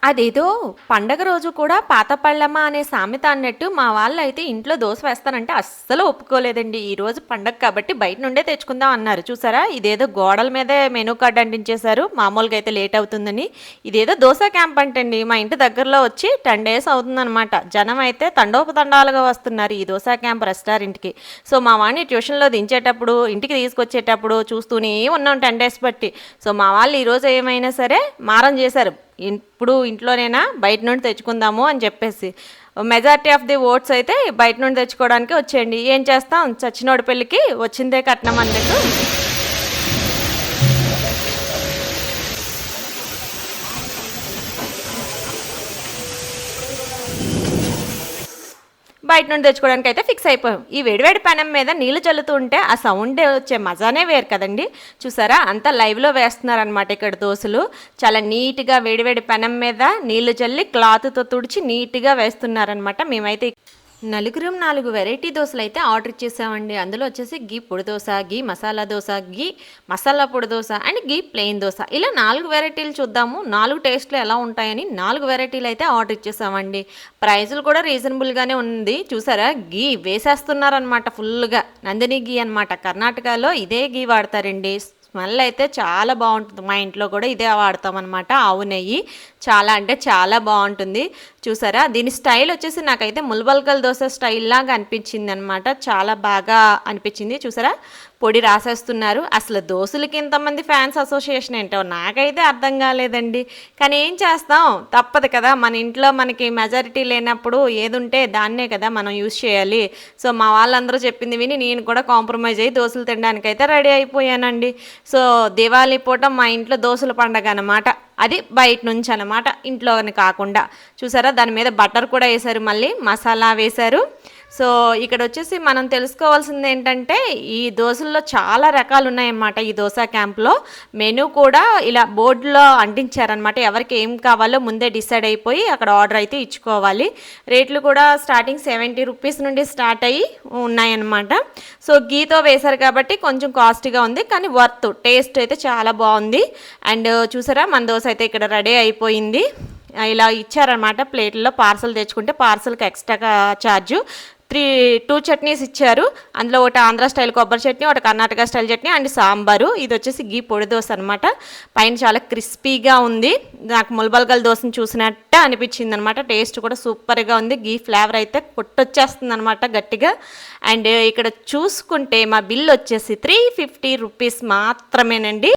అదేదో పండగ రోజు కూడా పాత పళ్ళమ్మ అనే సామెత అన్నట్టు మా వాళ్ళైతే ఇంట్లో దోస వేస్తానంటే అస్సలు ఒప్పుకోలేదండి. ఈరోజు పండగ కాబట్టి బయట నుండే తెచ్చుకుందాం అన్నారు. చూసారా? ఇదేదో గోడల మీదే మెనూ కార్డ్ అంటించేశారు. మామూలుగా అయితే లేట్ అవుతుందని. ఇదేదో దోస క్యాంప్ అంటండి. మా ఇంటి దగ్గరలో వచ్చి 10 డేస్ అవుతుందనమాట. జనం అయితే తండోపతండాలుగా వస్తున్నారు ఈ దోస క్యాంప్ రెస్టారెంట్‌కి. సో, మా వాడిని ట్యూషన్‌లో దించేటప్పుడు, ఇంటికి తీసుకొచ్చేటప్పుడు చూస్తూనే ఉన్నాం 10 డేస్ బట్టి. సో, మా వాళ్ళు ఈరోజు ఏమైనా సరే మారం చేశారు. ఇప్పుడు ఇంట్లోనైనా బయట నుండి తెచ్చుకుందాము అని చెప్పేసి మెజారిటీ ఆఫ్ ది ఓట్స్ అయితే బయట నుండి తెచ్చుకోవడానికి వచ్చేయండి. ఏం చేస్తాం, చచ్చినోడి పెళ్ళికి వచ్చిందే కట్నం అన్నట్టు. బయట నుండి తెచ్చుకోవడానికి అయితే ఫిక్స్ అయిపోయాం. ఈ వేడివేడి పెనం మీద నీళ్లు చల్లుతూ ఉంటే ఆ సౌండ్ వచ్చే మజానే వేరు కదండి. చూసారా, అంతా లైవ్లో వేస్తున్నారనమాట ఇక్కడ దోశలు. చాలా నీట్గా వేడివేడి పెనం మీద నీళ్లు చల్లి క్లాత్తో తుడిచి నీట్గా వేస్తున్నారనమాట. మేమైతే నలుగురం 4 వెరైటీ దోశలు అయితే ఆర్డర్ ఇచ్చేసామండి. అందులో వచ్చేసి గీ పొడి దోశ, గీ మసాలా దోశ, గీ మసాలా పొడి dosa and ghee plain dosa. ఇలా 4 వెరైటీలు చూద్దాము, 4 టేస్ట్లు ఎలా ఉంటాయని 4 వెరైటీలు అయితే ఆర్డర్ ఇచ్చేసామండి. ప్రైజులు కూడా రీజనబుల్గానే ఉంది. చూసారా, గీ వేసేస్తున్నారనమాట ఫుల్గా. నందిని గీ అనమాట. కర్ణాటకలో ఇదే గీ వాడతారండి. స్మెల్ అయితే చాలా బాగుంటుంది. మా ఇంట్లో కూడా ఇదే వాడతాం అనమాట, ఆవు నెయ్యి. చాలా అంటే చాలా బాగుంటుంది. చూసారా, దీని స్టైల్ వచ్చేసి నాకైతే ముల్బల్కల్ దోశ స్టైల్ లాగా అనిపించింది అనమాట. చాలా బాగా అనిపించింది. చూసారా, పొడి రాసేస్తున్నారు. అసలు దోశలకి ఇంతమంది ఫ్యాన్స్ అసోసియేషన్ ఏంటో నాకైతే అర్థం కాలేదండి. కానీ ఏం చేస్తాం, తప్పదు కదా. మన ఇంట్లో మనకి మెజారిటీ లేనప్పుడు ఏది ఉంటే దాన్నే కదా మనం యూజ్ చేయాలి. సో మా వాళ్ళందరూ చెప్పింది విని నేను కూడా కాంప్రమైజ్ అయ్యి దోశలు తినడానికైతే రెడీ అయిపోయానండి. సో దివాళీ పూట మా ఇంట్లో దోశల పండగ అనమాట. అది బయట నుంచి అనమాట, ఇంట్లో అని కాకుండా. చూసారా, దాని మీద బటర్ కూడా వేశారు, మళ్ళీ మసాలా వేశారు. సో ఇక్కడ వచ్చేసి మనం తెలుసుకోవాల్సింది ఏంటంటే, ఈ దోశల్లో చాలా రకాలు ఉన్నాయన్నమాట. ఈ దోశ క్యాంప్లో మెనూ కూడా ఇలా బోర్డులో అంటించారనమాట. ఎవరికి ఏం కావాలో ముందే డిసైడ్ అయిపోయి అక్కడ ఆర్డర్ అయితే ఇచ్చుకోవాలి. రేట్లు కూడా స్టార్టింగ్ 70 రూపీస్ నుండి స్టార్ట్ అయ్యి ఉన్నాయన్నమాట. సో గీతో వేశారు కాబట్టి కొంచెం కాస్ట్గా ఉంది, కానీ వర్త్. టేస్ట్ అయితే చాలా బాగుంది. అండ్ చూసారా, మన దోశ అయితే ఇక్కడ రెడీ అయిపోయింది. ఇలా ఇచ్చారనమాట ప్లేట్లో. పార్సల్ తెచ్చుకుంటే పార్సల్కి ఎక్స్ట్రా ఛార్జు. 2 చట్నీస్ ఇచ్చారు. అందులో ఒకటి ఆంధ్ర స్టైల్ కొబ్బరి చట్నీ, ఒకటి కర్ణాటక స్టైల్ చట్నీ అండ్ సాంబారు. ఇది వచ్చేసి గీ పొడి దోశ అనమాట. పైన చాలా క్రిస్పీగా ఉంది. నాకు ముల్బల్గల్ దోశను చూసినట్టే అనిపించింది అనమాట. టేస్ట్ కూడా సూపర్గా ఉంది. గీ ఫ్లేవర్ అయితే కొట్టొచ్చేస్తుంది అనమాట గట్టిగా. అండ్ ఇక్కడ చూసుకుంటే మా బిల్ వచ్చేసి 350 రూపీస్ మాత్రమేనండి.